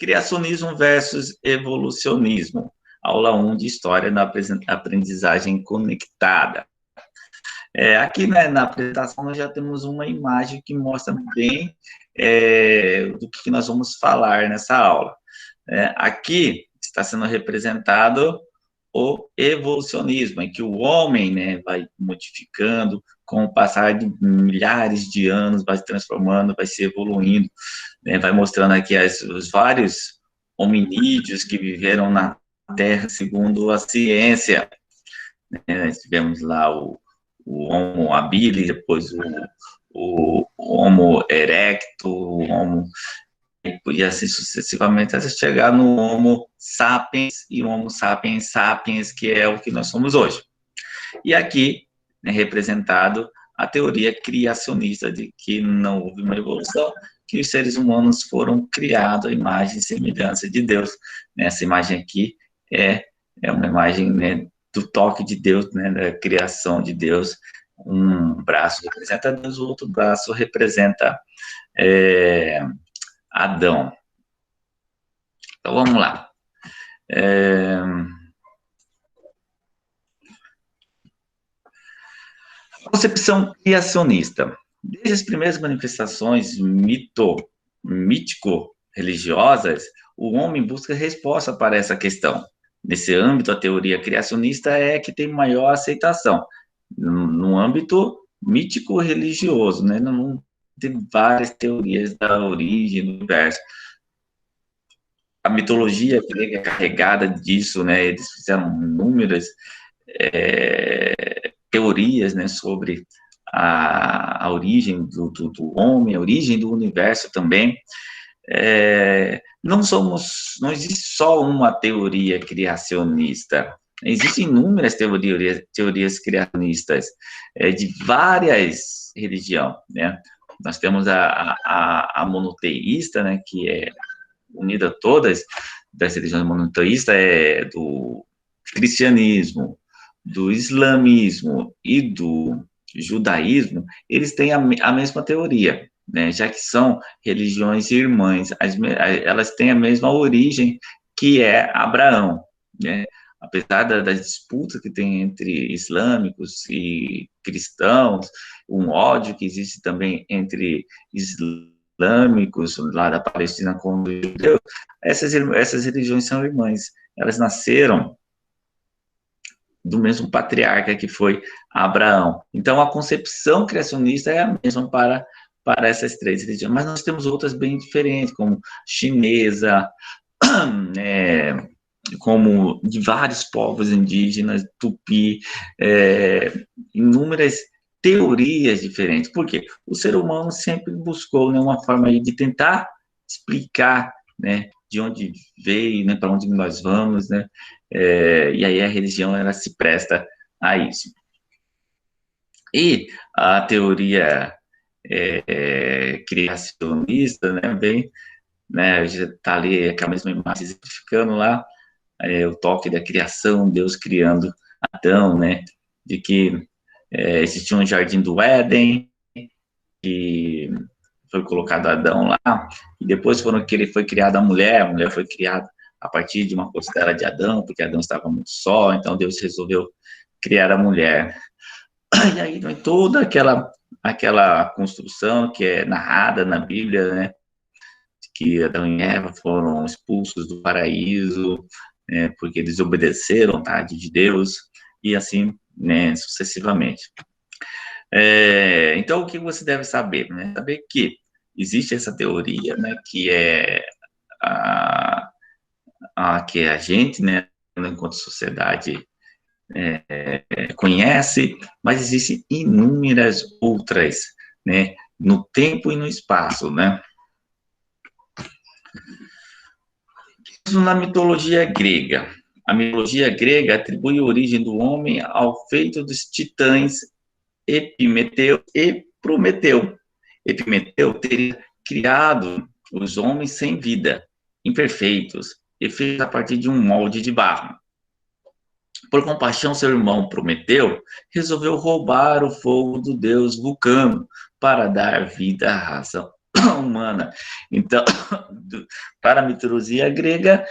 Criacionismo versus evolucionismo. Aula 1 de História na Aprendizagem Conectada. Aqui, né, na apresentação nós já temos uma imagem que mostra bem do que nós vamos falar nessa aula. Aqui está sendo representado o evolucionismo, em que o homem, né, vai modificando com o passar de milhares de anos, vai se transformando, vai se evoluindo, né, vai mostrando aqui os vários hominídeos que viveram na Terra segundo a ciência. Nós tivemos lá o Homo habilis, depois o Homo erecto, o Homo, e assim sucessivamente, até chegar no Homo sapiens e o Homo sapiens sapiens, que é o que nós somos hoje. E aqui é representado a teoria criacionista de que não houve uma evolução, que os seres humanos foram criados à imagem e semelhança de Deus. Essa imagem aqui é uma imagem, né, do toque de Deus, né, da criação de Deus. Um braço representa Deus, o outro braço representa Adão. Então, vamos lá. Concepção criacionista. Desde as primeiras manifestações mítico-religiosas, o homem busca resposta para essa questão. Nesse âmbito, a teoria criacionista é que tem maior aceitação. No âmbito mítico-religioso, né? Não tem várias teorias da origem do universo. A mitologia grega é carregada disso, né? Eles fizeram inúmeras teorias, né, sobre a origem do homem, a origem do universo também. Não existe só uma teoria criacionista, existem inúmeras teorias criacionistas de várias religiões, né? Nós temos a monoteísta, né, que é unida a todas das religiões monoteístas, do cristianismo, do islamismo e do judaísmo. Eles têm a mesma teoria, né, já que são religiões irmãs, elas têm a mesma origem, que é Abraão, né? Apesar das disputas que tem entre islâmicos e cristãos, um ódio que existe também entre islâmicos lá da Palestina com os judeus, essas religiões são irmãs, elas nasceram do mesmo patriarca que foi Abraão. Então, a concepção criacionista é a mesma para essas três religiões, mas nós temos outras bem diferentes, como chinesa, como de vários povos indígenas, tupi, inúmeras teorias diferentes. Por quê? O ser humano sempre buscou, né, uma forma de tentar explicar, né, de onde veio, né, para onde nós vamos, né, e aí a religião, ela se presta a isso. E a teoria criacionista, né, bem, né, já está ali aquela mesma imagem exemplificando lá, o toque da criação, Deus criando Adão, né, de que existia um jardim do Éden, que foi colocado Adão lá, e depois foi criada a mulher foi criada a partir de uma costela de Adão, porque Adão estava muito só, então Deus resolveu criar a mulher. E aí vem toda aquela construção que é narrada na Bíblia, né, que Adão e Eva foram expulsos do paraíso, porque eles obedeceram a vontade de Deus, e assim, né, sucessivamente. Então, o que você deve saber? Né? Saber que existe essa teoria, né, que que a gente, né, enquanto sociedade, conhece, mas existem inúmeras outras, né, no tempo e no espaço, né? Na mitologia grega. A mitologia grega atribui a origem do homem ao feito dos titãs Epimeteu e Prometeu. Epimeteu teria criado os homens sem vida, imperfeitos, e feitos a partir de um molde de barro. Por compaixão, seu irmão Prometeu resolveu roubar o fogo do deus Vulcano para dar vida à raça humana. Então, para a mitologia grega,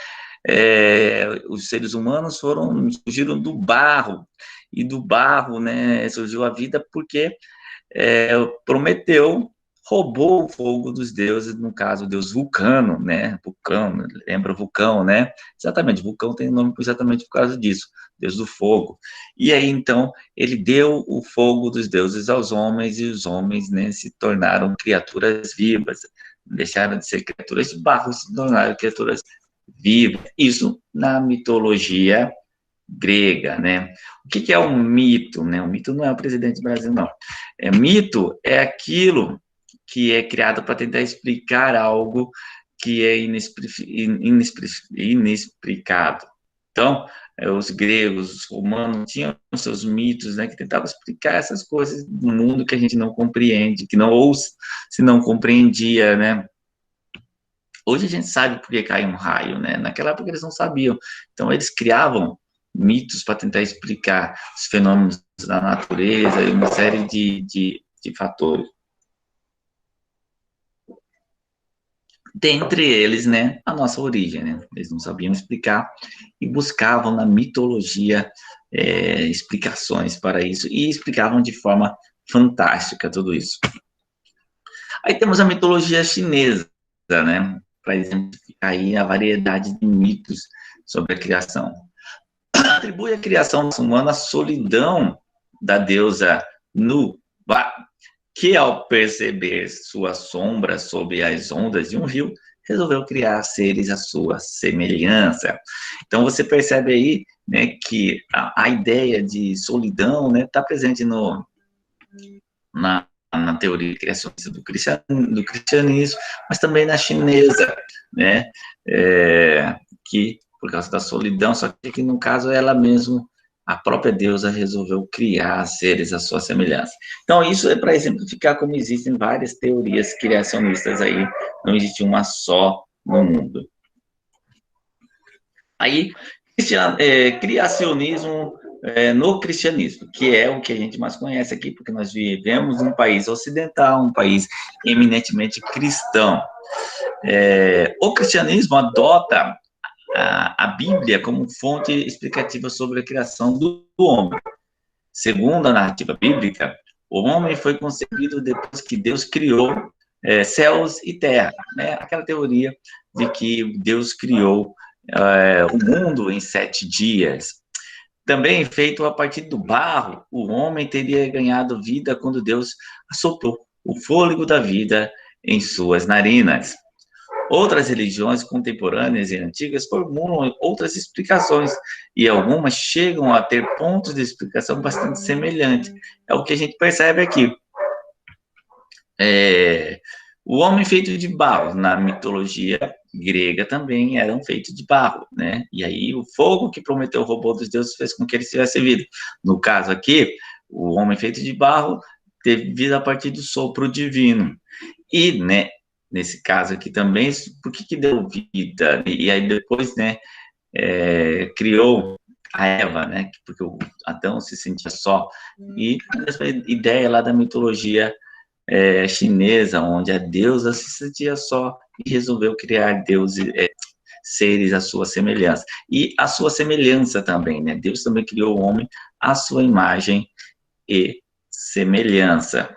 os seres humanos surgiram do barro, e do barro, né, surgiu a vida porque Prometeu roubou o fogo dos deuses, no caso, o deus Vulcano, né? Vulcano, lembra Vulcão, né? Exatamente, Vulcão tem nome exatamente por causa disso, deus do fogo. E aí, então, ele deu o fogo dos deuses aos homens, e os homens, né, se tornaram criaturas vivas, deixaram de ser criaturas de barro, se tornaram criaturas vivas. Isso na mitologia grega, né? O que é um mito, né? Um mito não é o presidente do Brasil, não. Mito é aquilo que é criado para tentar explicar algo que é inexplicado. Então, os gregos, os romanos tinham seus mitos, né, que tentavam explicar essas coisas do mundo que a gente não compreende, que não ou se não compreendia, né? Hoje a gente sabe por que cai um raio, né? Naquela época eles não sabiam. Então eles criavam mitos para tentar explicar os fenômenos da natureza e uma série de fatores. Dentre eles, né, a nossa origem, né? Eles não sabiam explicar e buscavam na mitologia explicações para isso e explicavam de forma fantástica tudo isso. Aí temos a mitologia chinesa, né? Para exemplificar aí a variedade de mitos sobre a criação. Atribui a criação humana à solidão da deusa Nuba, que ao perceber sua sombra sob as ondas de um rio, resolveu criar seres à sua semelhança. Então você percebe aí, né, que a ideia de solidão, né, está presente na teoria criacionista do cristianismo, mas também na chinesa, né, que por causa da solidão, só que aqui no caso ela mesma, a própria deusa resolveu criar seres à sua semelhança. Então isso é para exemplificar como existem várias teorias criacionistas aí, não existe uma só no mundo. Aí, criacionismo no cristianismo, que é o que a gente mais conhece aqui, porque nós vivemos em um país ocidental, um país eminentemente cristão. O cristianismo adota a Bíblia como fonte explicativa sobre a criação do homem. Segundo a narrativa bíblica, o homem foi concebido depois que Deus criou céus e terra, né? Aquela teoria de que Deus criou o mundo em 7 dias. Também feito a partir do barro, o homem teria ganhado vida quando Deus assoprou o fôlego da vida em suas narinas. Outras religiões contemporâneas e antigas formulam outras explicações, e algumas chegam a ter pontos de explicação bastante semelhantes. É o que a gente percebe aqui. O homem feito de barro, na mitologia grega também eram feitos de barro, né? E aí o fogo que Prometeu roubou dos deuses fez com que eles tivessem vida. No caso aqui, o homem feito de barro teve vida a partir do sopro divino. E, né, nesse caso aqui também, por que deu vida? E aí depois, né, criou a Eva, né? Porque o Adão se sentia só. E a mesma ideia lá da mitologia chinesa, onde a deusa se sentia só e resolveu criar deuses, seres à sua semelhança. E a sua semelhança também, né? Deus também criou o homem à sua imagem e semelhança.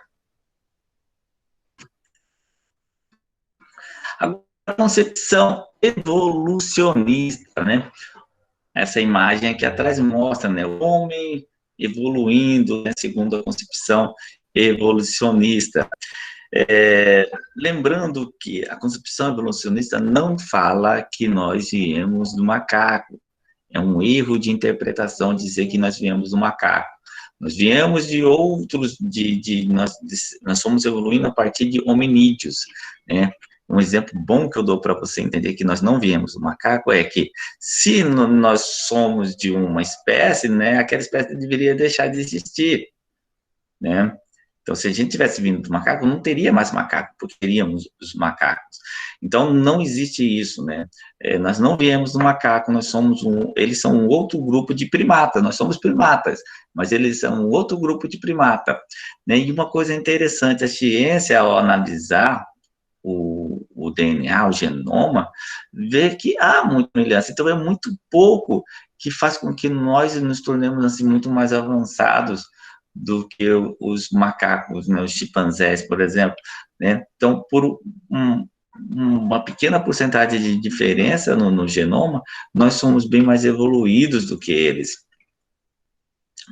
Agora, a concepção evolucionista, né? Essa imagem aqui atrás mostra, né, o homem evoluindo, né, segundo a concepção evolucionista. Lembrando que a concepção evolucionista não fala que nós viemos do macaco. É um erro de interpretação dizer que nós viemos do macaco. Nós viemos de outros, nós fomos evoluindo a partir de hominídeos, né? Um exemplo bom que eu dou para você entender que nós não viemos do macaco é que, se nós somos de uma espécie, né, aquela espécie deveria deixar de existir, né? Então, se a gente tivesse vindo do macaco, não teria mais macaco, porque teríamos os macacos. Então, não existe isso, né? Nós não viemos do macaco, eles são um outro grupo de primata, nós somos primatas, mas eles são um outro grupo de primata, né? E uma coisa interessante, a ciência, ao analisar o DNA, o genoma, vê que há muita semelhança. Então, é muito pouco que faz com que nós nos tornemos assim, muito mais avançados do que os macacos, né, os chimpanzés, por exemplo. Né? Então, por uma pequena porcentagem de diferença no genoma, nós somos bem mais evoluídos do que eles.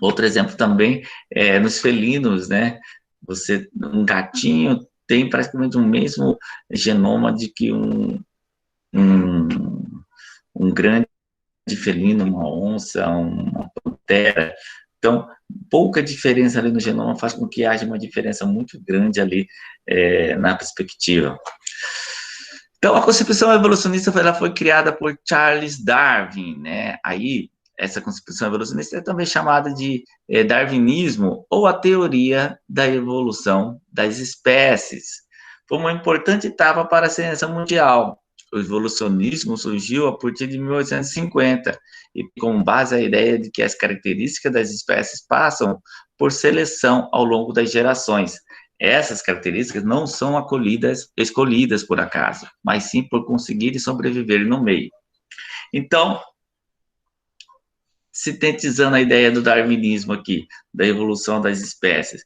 Outro exemplo também é nos felinos, né? Um gatinho tem praticamente o mesmo genoma de que um, um grande felino, uma onça, uma pantera. Então, pouca diferença ali no genoma faz com que haja uma diferença muito grande ali na perspectiva. Então, a concepção evolucionista ela foi criada por Charles Darwin, né? Aí, essa concepção evolucionista é também chamada de darwinismo ou a teoria da evolução das espécies. Foi uma importante etapa para a ciência mundial. O evolucionismo surgiu a partir de 1850 e com base a ideia de que as características das espécies passam por seleção ao longo das gerações. Essas características não são escolhidas por acaso, mas sim por conseguirem sobreviver no meio. Então, sintetizando a ideia do darwinismo aqui, da evolução das espécies,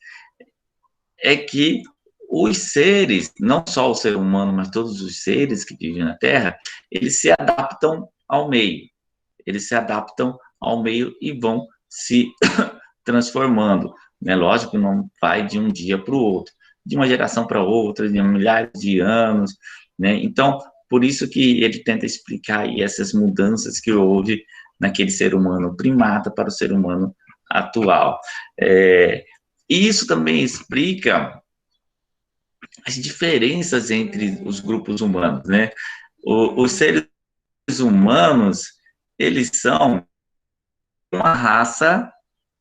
é que os seres, não só o ser humano, mas todos os seres que vivem na Terra, eles se adaptam ao meio. Eles se adaptam ao meio e vão se transformando. Né? Lógico que não vai de um dia para o outro, de uma geração para outra, de milhares de anos. Né? Então, por isso que ele tenta explicar aí essas mudanças que houve naquele ser humano primata para o ser humano atual. E isso também explica as diferenças entre os grupos humanos, né? Os seres humanos, eles são uma raça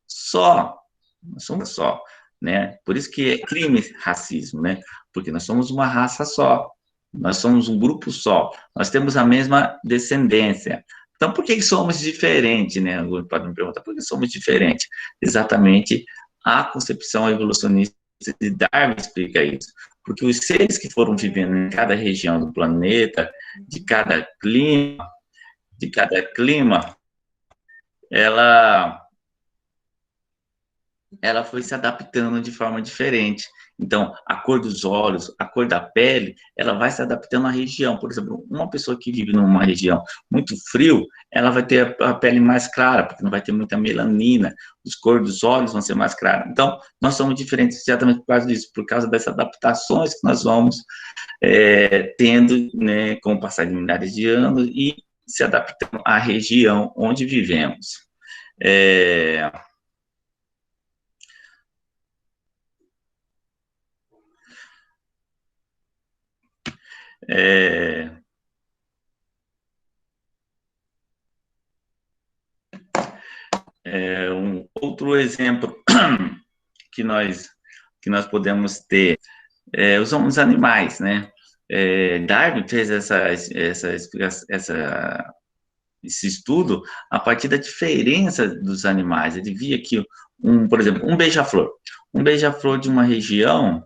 só, nós somos só, né? Por isso que é crime racismo, né? Porque nós somos uma raça só, nós somos um grupo só, nós temos a mesma descendência. Então, por que somos diferentes, né? Pode me perguntar, por que somos diferentes? Exatamente a concepção evolucionista de Darwin explica isso. Porque os seres que foram vivendo em cada região do planeta, de cada clima, ela foi se adaptando de forma diferente. Então, a cor dos olhos, a cor da pele, ela vai se adaptando à região. Por exemplo, uma pessoa que vive numa região muito frio, ela vai ter a pele mais clara, porque não vai ter muita melanina, os cores dos olhos vão ser mais claros. Então, nós somos diferentes exatamente por causa disso, por causa dessas adaptações que nós vamos tendo, né, com o passar de milhares de anos e se adaptando à região onde vivemos. Um outro exemplo que nós podemos ter são os animais, né? Darwin fez esse estudo a partir da diferença dos animais. Ele via que, por exemplo, um beija-flor. Um beija-flor de uma região,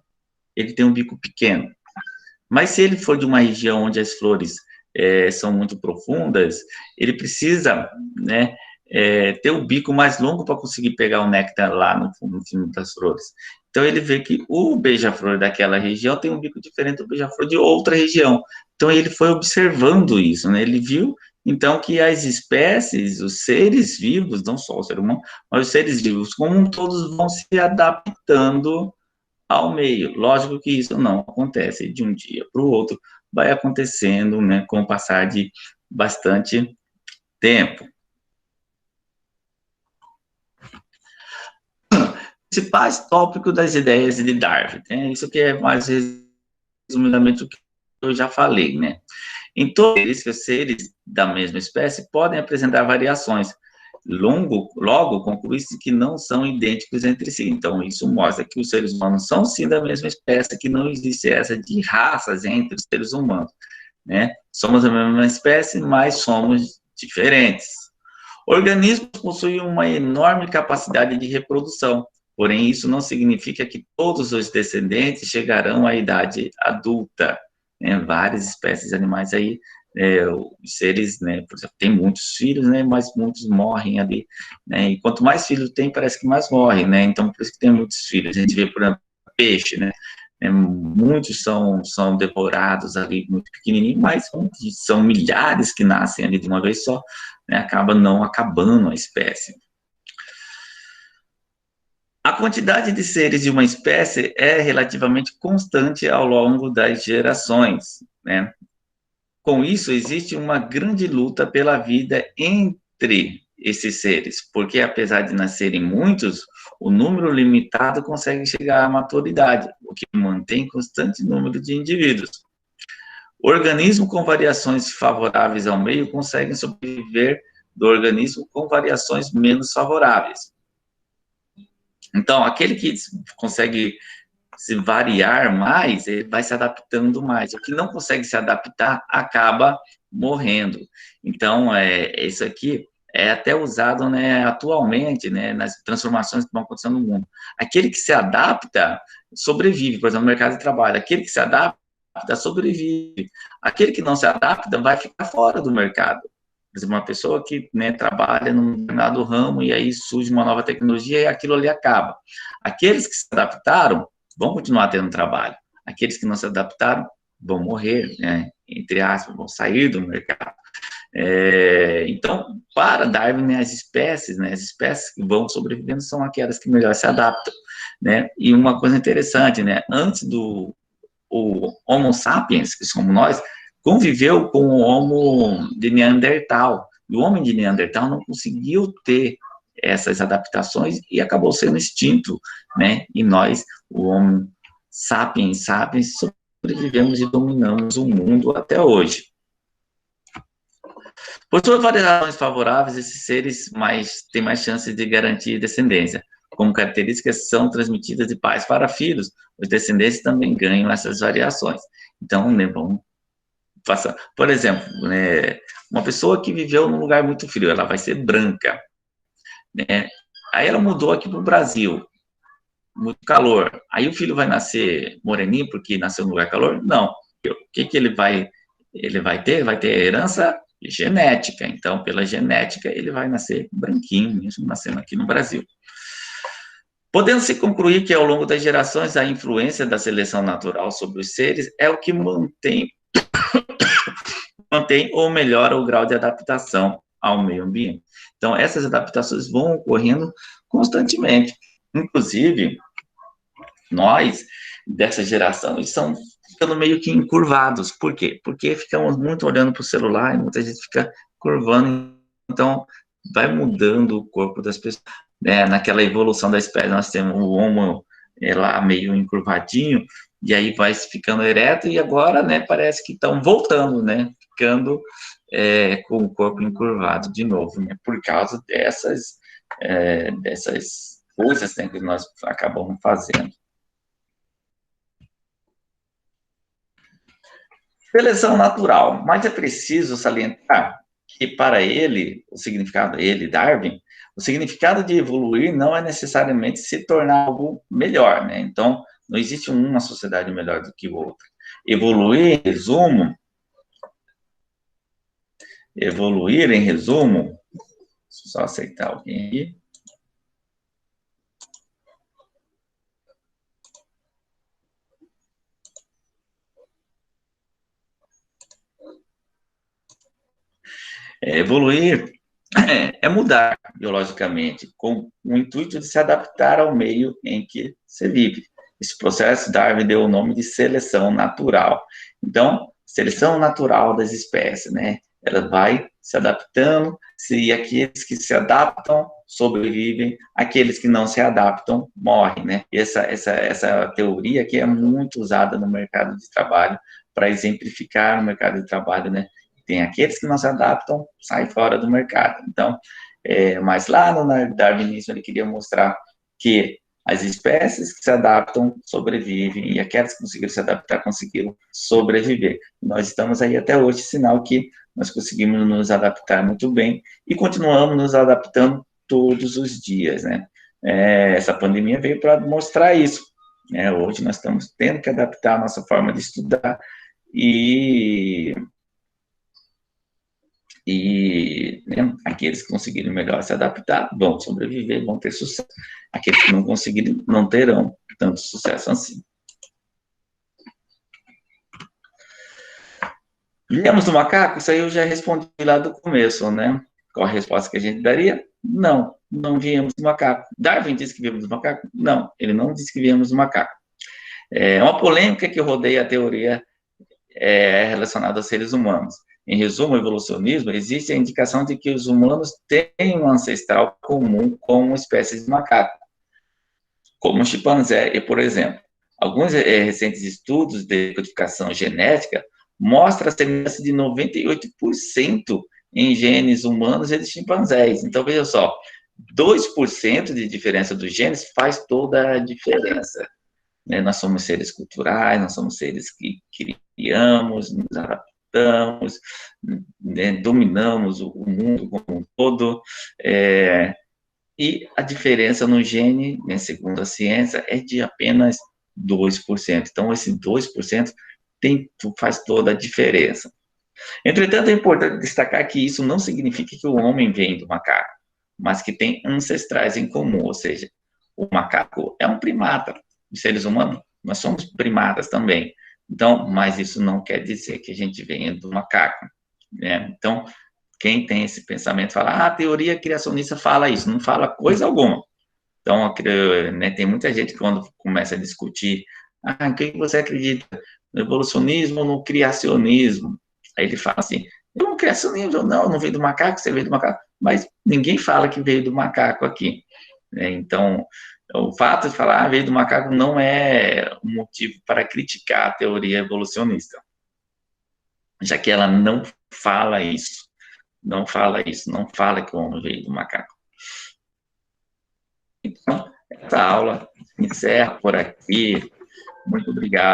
ele tem um bico pequeno. Mas se ele for de uma região onde as flores são muito profundas, ele precisa, né, ter o bico mais longo para conseguir pegar o néctar lá no fundo das flores. Então, ele vê que o beija-flor daquela região tem um bico diferente do beija-flor de outra região. Então, ele foi observando isso, né? Ele viu, então, que as espécies, os seres vivos, não só o ser humano, mas os seres vivos, como todos vão se adaptando ao meio. Lógico que isso não acontece de um dia para o outro, vai acontecendo, né, com o passar de bastante tempo. Principais tópicos das ideias de Darwin, né? Isso que é mais resumidamente o que eu já falei, né? Em todos os seres da mesma espécie podem apresentar variações. Logo conclui-se que não são idênticos entre si. Então, isso mostra que os seres humanos são, sim, da mesma espécie, que não existe essa de raças entre os seres humanos, né? Somos a mesma espécie, mas somos diferentes. Organismos possuem uma enorme capacidade de reprodução, porém, isso não significa que todos os descendentes chegarão à idade adulta. né, várias espécies de animais aí, os seres, né, por exemplo, tem muitos filhos, né, mas muitos morrem ali, né, e quanto mais filhos tem, parece que mais morrem, né, então por isso que tem muitos filhos. A gente vê, por exemplo, peixe, né, muitos são devorados ali muito pequenininho, mas são milhares que nascem ali de uma vez só, né, acaba não acabando a espécie. A quantidade de seres de uma espécie é relativamente constante ao longo das gerações, né? Com isso, existe uma grande luta pela vida entre esses seres, porque apesar de nascerem muitos, o número limitado consegue chegar à maturidade, o que mantém constante número de indivíduos. Organismos com variações favoráveis ao meio conseguem sobreviver do organismo com variações menos favoráveis. Então, aquele que consegue se variar mais, ele vai se adaptando mais. O que não consegue se adaptar acaba morrendo. Então, isso aqui é até usado, né, atualmente, né, nas transformações que vão acontecendo no mundo. Aquele que se adapta sobrevive, por exemplo, no mercado de trabalho. Aquele que se adapta sobrevive. Aquele que não se adapta vai ficar fora do mercado. Por exemplo, uma pessoa que, né, trabalha num determinado ramo e aí surge uma nova tecnologia e aquilo ali acaba. Aqueles que se adaptaram vão continuar tendo trabalho. Aqueles que não se adaptaram vão morrer, né, entre aspas, vão sair do mercado. Então, para Darwin, né, as espécies que vão sobrevivendo são aquelas que melhor se adaptam, né? E uma coisa interessante, né, antes do Homo sapiens, que somos nós, conviveu com o Homo de Neandertal. E o homem de Neandertal não conseguiu ter essas adaptações e acabou sendo extinto, né? E nós, o Homo sapiens, sobrevivemos e dominamos o mundo até hoje. Por suas variações favoráveis, esses seres têm mais chances de garantir descendência. Como características são transmitidas de pais para filhos, os descendentes também ganham essas variações. Então, né, vamos passar. Por exemplo, né, uma pessoa que viveu num lugar muito frio, ela vai ser branca, né? Aí ela mudou aqui para o Brasil, muito calor. Aí o filho vai nascer moreninho porque nasceu num lugar calor? Não. O que ele vai ter? Vai ter herança genética. Então, pela genética, ele vai nascer branquinho, mesmo nascendo aqui no Brasil. Podendo-se concluir que, ao longo das gerações, a influência da seleção natural sobre os seres é o que mantém ou melhora o grau de adaptação ao meio ambiente. Então, essas adaptações vão ocorrendo constantemente. Inclusive, nós, dessa geração, estamos ficando meio que encurvados. Por quê? Porque ficamos muito olhando para o celular e muita gente fica curvando. Então, vai mudando o corpo das pessoas. Naquela evolução da espécie, nós temos o Homo lá meio encurvadinho, e aí vai ficando ereto, e agora, né, parece que estão voltando, né, ficando com o corpo encurvado de novo, né, por causa dessas coisas, né, que nós acabamos fazendo. Seleção natural, mas é preciso salientar que para ele, Darwin, o significado de evoluir não é necessariamente se tornar algo melhor, né? Então, não existe uma sociedade melhor do que outra. Evoluir, em resumo, só aceitar alguém aqui. Evoluir é mudar biologicamente, com o intuito de se adaptar ao meio em que se vive. Esse processo, Darwin deu o nome de seleção natural. Então, seleção natural das espécies, né? Ela vai se adaptando, se aqueles que se adaptam sobrevivem, aqueles que não se adaptam morrem, né? E essa teoria aqui é muito usada no mercado de trabalho para exemplificar no mercado de trabalho, né? Tem aqueles que não se adaptam, saem fora do mercado. Então, mas lá no darwinismo ele queria mostrar que as espécies que se adaptam sobrevivem e aquelas que conseguiram se adaptar conseguiram sobreviver. Nós estamos aí até hoje, sinal que nós conseguimos nos adaptar muito bem e continuamos nos adaptando todos os dias, né? Essa pandemia veio para mostrar isso. Hoje nós estamos tendo que adaptar a nossa forma de estudar e, né, aqueles que conseguirem melhor se adaptar vão sobreviver, vão ter sucesso. Aqueles que não conseguirem não terão tanto sucesso assim. Viemos do macaco? Isso aí eu já respondi lá do começo, né? Qual a resposta que a gente daria? Não, não viemos do macaco. Darwin disse que viemos do macaco? Não, ele não disse que viemos do macaco. É uma polêmica que rodeia a teoria relacionada aos seres humanos. Em resumo, o evolucionismo, existe a indicação de que os humanos têm um ancestral comum com uma espécie de macaco, como o chimpanzé, e, por exemplo, alguns recentes estudos de codificação genética mostram a semelhança de 98% em genes humanos e de chimpanzés. Então, veja só, 2% de diferença dos genes faz toda a diferença. Né? Nós somos seres culturais, nós somos seres que criamos, nos adaptamos, né? Dominamos o mundo como um todo, e a diferença no gene, né, segundo a ciência, é de apenas 2%. Então, esse 2% faz toda a diferença. Entretanto, é importante destacar que isso não significa que o homem vem do macaco, mas que tem ancestrais em comum, ou seja, o macaco é um primata, os seres humanos, nós somos primatas também. Então, mas isso não quer dizer que a gente venha do macaco, né? Então, quem tem esse pensamento fala, a teoria criacionista fala isso, não fala coisa alguma. Então, né, tem muita gente que quando começa a discutir, o que você acredita? No evolucionismo ou no criacionismo? Aí ele fala assim, eu não criacionismo, não veio do macaco, você veio do macaco, mas ninguém fala que veio do macaco aqui. Né? Então, o fato de falar veio do macaco não é um motivo para criticar a teoria evolucionista, já que ela não fala isso. Não fala isso, não fala que o homem veio do macaco. Então, essa aula encerra por aqui. Muito obrigado.